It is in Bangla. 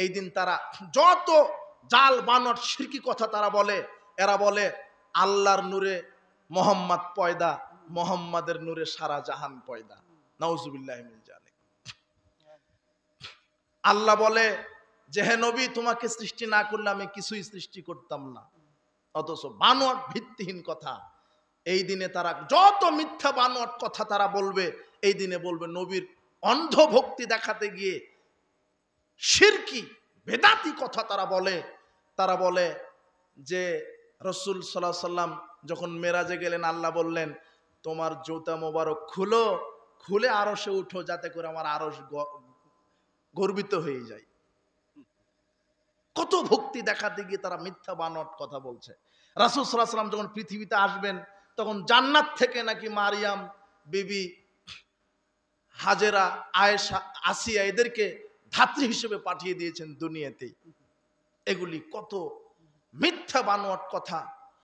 এই দিন তারা যত জাল বানর শিরকি কথা তারা বলে, এরা বলে আল্লাহর নূরে মোহাম্মদ পয়দা, মোহাম্মদের নূরে সারা জাহান পয়দা। নাউজুবিল্লাহি মিন যালিক। আল্লাহ বলে যে হে নবী, তোমাকে সৃষ্টি না করলে আমি কিছুই সৃষ্টি করতাম না। অথচ বানোয়াট ভিত্তিহীন কথা। এই দিনে তারা যত মিথ্যা বানোয়াট কথা তারা বলবে, এই দিনে বলবে নবীর অন্ধভক্তি দেখাতে গিয়ে শিরকি বেদাতি কথা তারা বলে। তারা বলে যে রাসূল সাল্লাল্লাহু আলাইহি সাল্লাম যখন মেরাজে গেলেন, আল্লাহ বললেন তোমার জুতা মোবারক খুলো, খুলে আরশে উঠো, যাতে করে আমার আরশ গর্বিত হয়ে যায়। কত ভক্তি দেখাতে গিয়ে তারা মিথ্যা বানোয়াট কথা বলছে। রাসূল সাল্লাল্লাহু আলাইহি সাল্লাম যখন পৃথিবীতে আসবেন, তখন জান্নাত থেকে নাকি মারিয়াম বিবি, হাজেরা, আয়েশা, আসিয়া এদেরকে ধাত্রী হিসেবে পাঠিয়ে দিয়েছেন দুনিয়াতে। এগুলি কত মিথ্যা বানোয়াট কথা।